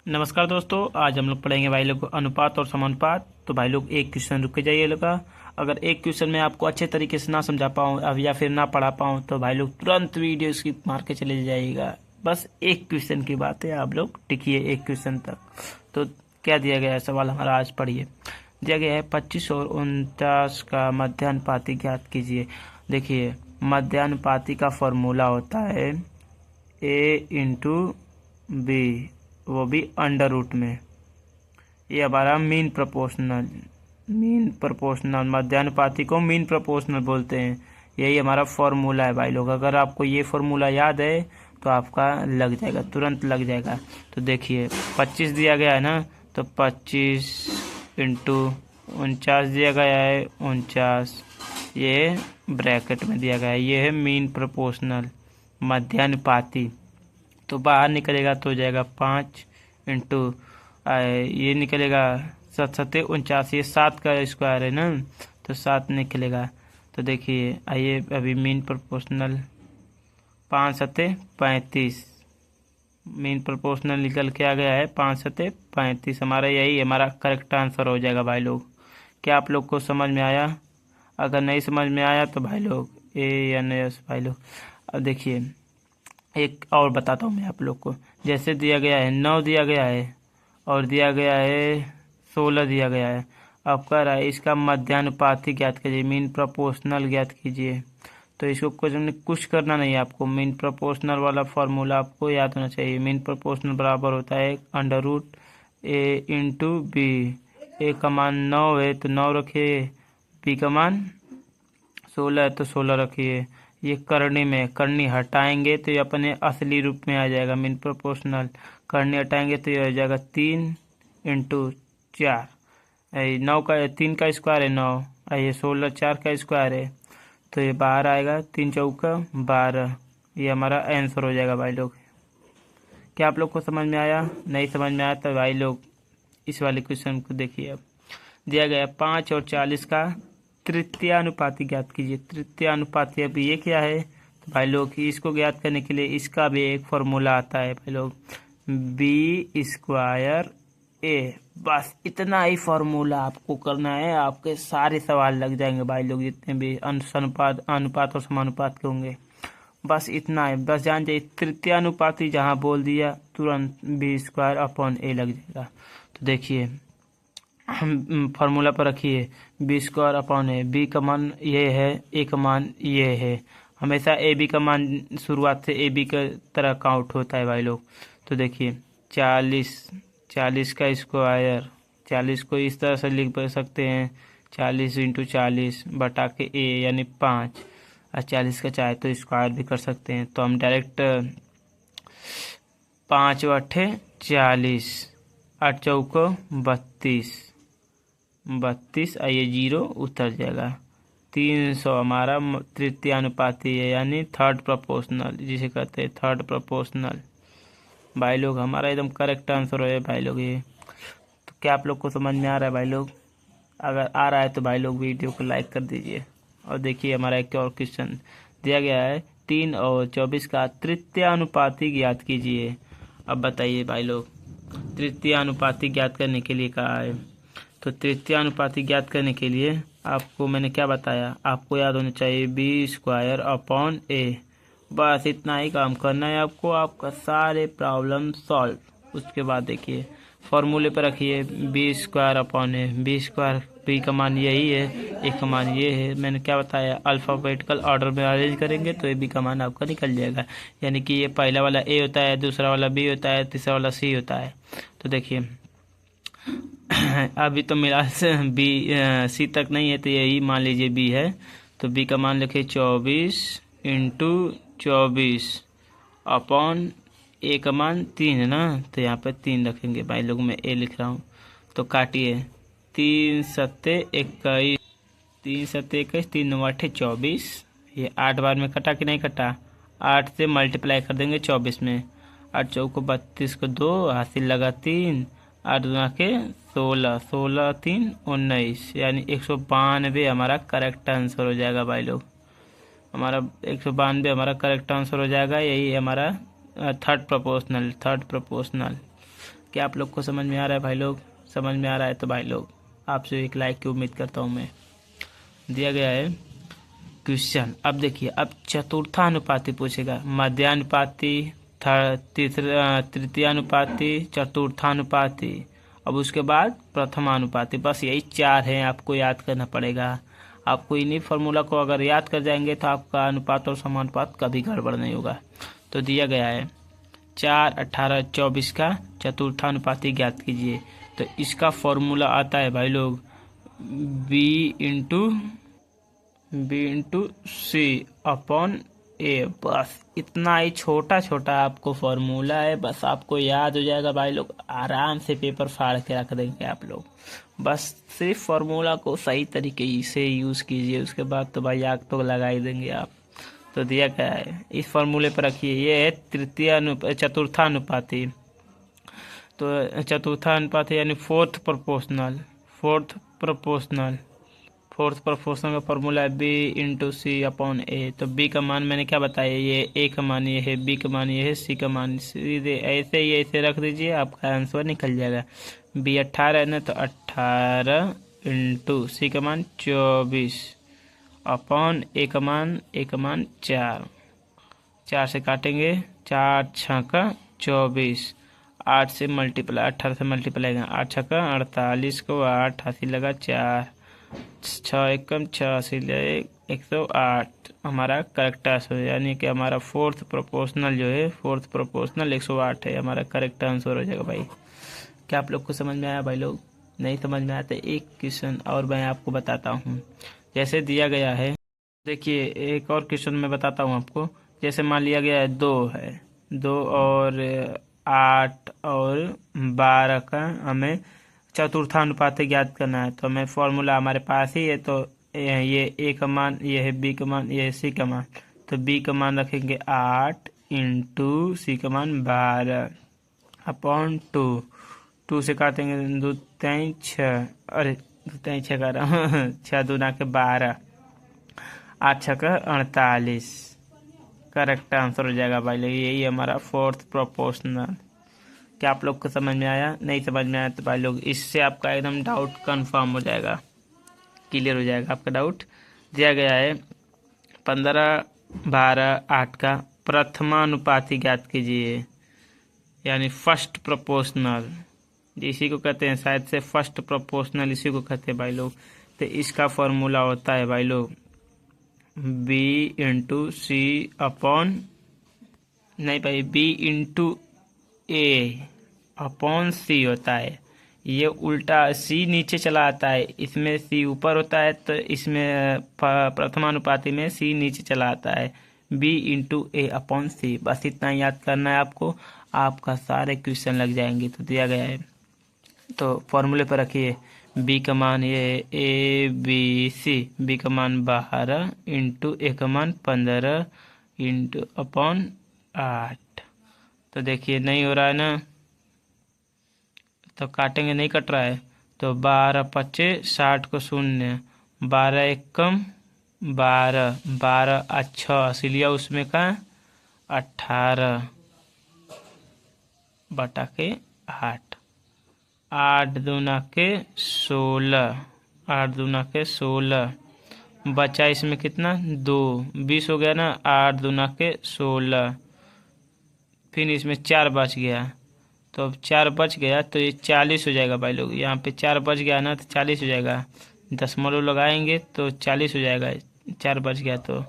नमस्कार दोस्तों, आज हम लोग पढ़ेंगे भाई लोग अनुपात और समानुपात। तो भाई लोग एक क्वेश्चन रुक के जाइए लोग का। अगर एक क्वेश्चन में आपको अच्छे तरीके से ना समझा पाऊँ अब या फिर ना पढ़ा पाऊँ तो भाई लोग तुरंत वीडियो स्किप मार के चले जाइएगा। बस एक क्वेश्चन की बात है, आप लोग टिकिए एक क्वेश्चन तक। तो क्या दिया गया है सवाल हमारा, आज पढ़िए। दिया गया है 25 और 49 का मध्यानुपाती ज्ञात कीजिए। देखिए, मध्यानुपाती का फॉर्मूला होता है A/B, वो भी अंडर रूट में। ये हमारा मीन प्रोपोर्शनल मध्यानुपाती को मीन प्रोपोर्शनल बोलते हैं। यही हमारा फॉर्मूला है भाई लोग। अगर आपको ये फॉर्मूला याद है तो आपका लग जाएगा, तुरंत लग जाएगा। तो देखिए 25 दिया गया है ना, तो 25 इंटू 49 दिया गया है 49, ये ब्रैकेट में दिया गया है। ये है मीन प्रोपोर्शनल मध्यानुपाती। तो बाहर निकलेगा तो हो जाएगा 5 इंटू ये निकलेगा 7×7 = 49, ये 7 का स्क्वायर है ना, तो 7 निकलेगा। तो देखिए आइए अभी मीन प्रोपोर्शनल 5×7 = 35, मीन प्रोपोर्शनल निकल के आ गया है 5×7 = 35। हमारा यही हमारा करेक्ट आंसर हो जाएगा भाई लोग। क्या आप लोग को समझ में आया? अगर नहीं समझ में आया तो भाई लोग A/S भाई लोग। अब देखिए एक और बताता हूँ मैं आप लोग को। जैसे दिया गया है 9 दिया गया है और दिया गया है 16 दिया गया है। अब कह रहा है इसका मध्यानुपाती ज्ञात कीजिए, मीन प्रोपोर्शनल ज्ञात कीजिए। तो इसको कुछ करना नहीं है आपको। मीन प्रोपोर्शनल वाला फॉर्मूला आपको याद होना चाहिए। मीन प्रोपोर्शनल बराबर होता है √A/B। A का मान 9 है तो 9 रखिए, B का मान 16 है तो 16 रखिए। ये करनी में, करनी हटाएंगे तो ये अपने असली रूप में आ जाएगा मीन प्रोपोर्शनल। करनी हटाएंगे तो ये हो जाएगा 3×4। 9 का 3 का स्क्वायर है 9, ये 16 4 का स्क्वायर है, तो ये बाहर आएगा 3×4 = 12। ये हमारा आंसर हो जाएगा भाई लोग। क्या आप लोग को समझ में आया? नहीं समझ में आया तो भाई लोग इस वाले क्वेश्चन को देखिए। अब दिया गया 5 और 40 का तृतीयानुपाती ज्ञात कीजिए। तृतीयानुपाती, अब ये क्या है तो भाई लोग इसको ज्ञात करने के लिए इसका भी एक फॉर्मूला आता है भाई लोग, B²A। बस इतना ही फॉर्मूला आपको करना है, आपके सारे सवाल लग जाएंगे भाई लोग, जितने भी अनुपात और समानुपात के होंगे। बस इतना है, बस जान जाइए तृतीयानुपाती जहाँ बोल दिया तुरंत B² लग जाएगा। तो देखिए हम फार्मूला पर रखिए B²/A। B का मान ये है, A का मान ये है। हमेशा AB का मान शुरुआत से AB के तरह काउंट होता है भाई लोग। तो देखिए 40 का स्क्वायर, 40 को इस तरह से लिख सकते हैं 40×40/A यानी 5। और 40 का चाहे तो स्क्वायर भी कर सकते हैं, तो हम डायरेक्ट 5×8 = 40, 8×4 = 32, ये 0 उतर जाएगा। 300 हमारा तृतीयानुपाती है, यानी थर्ड प्रोपोर्शनल, जिसे कहते हैं थर्ड प्रोपोर्शनल। भाई लोग हमारा एकदम करेक्ट आंसर है भाई लोग ये। तो क्या आप लोग को समझ में आ रहा है भाई लोग? अगर आ रहा है तो भाई लोग वीडियो को लाइक कर दीजिए। और देखिए हमारा एक और क्वेश्चन दिया गया है 3 और 24 का तृतीयानुपाती ज्ञात कीजिए। अब बताइए भाई लोग, तृतीयानुपाती ज्ञात करने के लिए कहा है। तो तृतीयानुपाती ज्ञात करने के लिए आपको मैंने क्या बताया, आपको याद होना चाहिए B²/A। बस इतना ही काम करना है आपको, आपका सारे प्रॉब्लम सॉल्व। उसके बाद देखिए फॉर्मूले पर रखिए B²/A। B का मान यही है, A का मान ये है। मैंने क्या बताया, अल्फ़ाबेटिकल ऑर्डर में अरेंज करेंगे तो B का मान आपका निकल जाएगा। यानी कि ये पहला वाला A होता है, दूसरा वाला B होता है, तीसरा वाला C होता है। तो देखिए अभी तो मेरा C तक नहीं है, तो यही मान लीजिए B है। तो B का मान लिखे 24×24 A का मान 3 है ना, तो यहाँ पे 3 रखेंगे भाई लोग, मैं A लिख रहा हूँ। तो काटिए 3×7 = 21, 3×7 = 21, 3×9 = 24। ये 8 बार में कटा कि नहीं कटा? 8 से मल्टीप्लाई कर देंगे 24 में। 8×4 = 32, को 2 हासिल लगा 3, 8×2 = 16, 16×3 = 19, यानी 192 हमारा करेक्ट आंसर हो जाएगा भाई लोग। हमारा 192 हमारा करेक्ट आंसर हो जाएगा। यही हमारा थर्ड प्रोपोर्शनल। क्या आप लोग को समझ में आ रहा है भाई लोग? समझ में आ रहा है तो भाई लोग आपसे एक लाइक की उम्मीद करता हूँ मैं। दिया गया है क्वेश्चन। अब देखिए, अब चतुर्थानुपाती पूछेगा, मध्यानुपाती, तृतीयानुपाती, चतुर्थानुपाती, अब उसके बाद प्रथमानुपाती। बस यही 4 हैं, आपको याद करना पड़ेगा। आपको इन्हीं फार्मूला को अगर याद कर जाएंगे तो आपका अनुपात और समानुपात कभी गड़बड़ नहीं होगा। तो दिया गया है 4, 18, 24 का चतुर्थानुपाती ज्ञात कीजिए। तो इसका फॉर्मूला आता है भाई लोग बी इंटू सी अपॉन ए। बस इतना ही छोटा छोटा आपको फॉर्मूला है, बस आपको याद हो जाएगा भाई लोग, आराम से पेपर फाड़ के रख देंगे आप लोग। बस सिर्फ फार्मूला को सही तरीके से यूज़ कीजिए, उसके बाद तो भाई आग तो लगा ही देंगे आप। तो दिया गया है, इस फार्मूले पर रखिए, ये है चतुर्थानुपाती। तो चतुर्थानुपाती यानी फोर्थ प्रोपोर्शनल का फॉर्मूला है बी इंटू सी अपॉन ए। तो बी का मान मैंने क्या बताया, ये ए का मान ये है, बी का मान ये है, सी का मान सीधे ऐसे ही ऐसे रख दीजिए, आपका आंसर निकल जाएगा। बी 18 है ना, तो 18 इंटू सी का मान 24 अपॉन ए का मान 4 से काटेंगे, 4 छक्का 24, 8 से मल्टीप्लाई 18 से मल्टीप्लाई 8 छक्का 48 को 8 हाथी लगा 4, 6 एकम 6 से 108 हमारा करेक्ट आंसर है। यानी कि हमारा फोर्थ प्रोपोर्शनल 108 है, हमारा करेक्ट आंसर हो जाएगा भाई। क्या आप लोग को समझ में आया भाई लोग? नहीं समझ में आया तो एक क्वेश्चन और मैं आपको बताता हूँ। जैसे दिया गया है, देखिए एक और क्वेश्चन मैं बताता हूँ आपको। जैसे मान लिया गया है 2 और 8 और 12 का हमें चतुर्थानुपाती ज्ञात करना है। तो हमें फॉर्मूला हमारे पास ही है, तो ये ए का मान, ये है बी का मान, ये है सी का मान। तो बी का मान रखेंगे 8 इंटू सी का मान 12 अपॉन 2 से काटेंगे 2 3 6, अरे 2 3 6 कर रहा हूँ 6 दूना के 12, 8 6 का 48, करेक्ट आंसर हो जाएगा भाई लोग। यही हमारा फोर्थ प्रोपोर्शनल। क्या आप लोग को समझ में आया? नहीं समझ में आया तो भाई लोग इससे आपका एकदम डाउट कंफर्म हो जाएगा, क्लियर हो जाएगा आपका डाउट। दिया गया है 15, 12, 8 का प्रथमानुपाती ज्ञात कीजिए, यानी फर्स्ट प्रोपोर्शनल, इसी को कहते हैं शायद से फर्स्ट प्रोपोर्शनल, इसी को कहते हैं भाई लोग। तो इसका फॉर्मूला होता है भाई लोग बी इंटू सी अपॉन, नहीं भाई, बी इंटू ए अपॉन सी होता है। ये उल्टा, सी नीचे चला आता है, इसमें सी ऊपर होता है, तो इसमें प्रथमानुपाती में सी नीचे चला आता है। बी इंटू ए अपॉन सी, बस इतना याद करना है आपको, आपका सारे क्वेश्चन लग जाएंगे। तो दिया गया है, तो फॉर्मूले पर रखिए, बी का मान ये ए बी सी, बी का मान 12 इंटू ए का मान 15 इंटू अपॉन 8। तो देखिए नहीं हो रहा है ना, तो काटेंगे, नहीं कट रहा है। तो 12 25 60 को 0, 12 एकम 12, 12 अच्छा इसीलिए उसमें का 18 बटा के 8, 8 दूना के 16, 8 दूना के 16, बचा इसमें कितना 2, 20 हो गया ना, 8 दूना के 16, फिर इसमें 4 बच गया, तो अब 4 बच गया तो ये 40 हो जाएगा भाई लोग। यहाँ पे 4 बच गया ना, तो 40 हो जाएगा, दशमलव लगाएंगे तो 40 हो जाएगा, 4 बच गया तो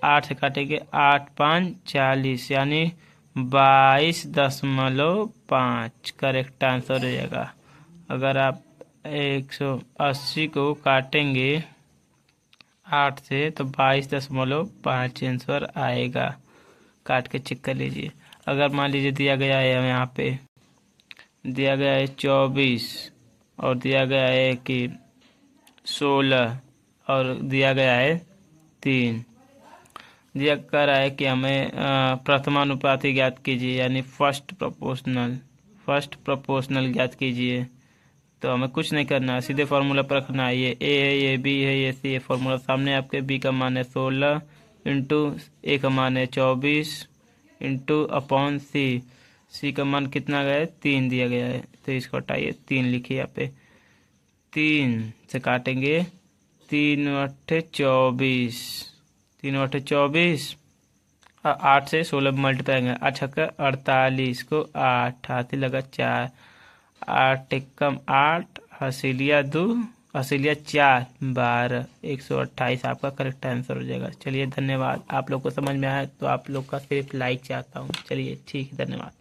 8 से काटेंगे, 8 5 40, यानी 22.5 करेक्ट आंसर हो जाएगा। अगर आप 180 को काटेंगे 8 से तो 22.5 आंसर आएगा। काट के चेक कर लीजिए। अगर मान लीजिए दिया गया है, यहाँ पे दिया गया है 24 और दिया गया है कि 16 और दिया गया है 3, दिया कर रहा है कि हमें प्रथमानुपाती ज्ञात कीजिए, यानी फर्स्ट प्रोपोर्शनल ज्ञात कीजिए। तो हमें कुछ नहीं करना है, सीधे फार्मूला पर रखना है। ये ए है, ये बी है, ये सी है। फार्मूला सामने आपके, बी का मान है 16 इंटू ए का मान है 24 इंटू अपॉन सी, सी का मान कितना गया है, 3 दिया गया है, तो इसको हटाइए, 3 लिखिए यहाँ पे। 3 से काटेंगे, 3 अट्ठे 24, 3 अट्ठे 24, 8 से 16 मल्टीप्लाई करेंगे, 48 को 8 हाथी लगा 4, 8 एकम 8, हसीलिया 2, हसीलिया 4, 12, 128 आपका करेक्ट आंसर हो जाएगा। चलिए धन्यवाद। आप लोग को समझ में आया तो आप लोग का सिर्फ लाइक चाहता हूँ। चलिए ठीक है, धन्यवाद।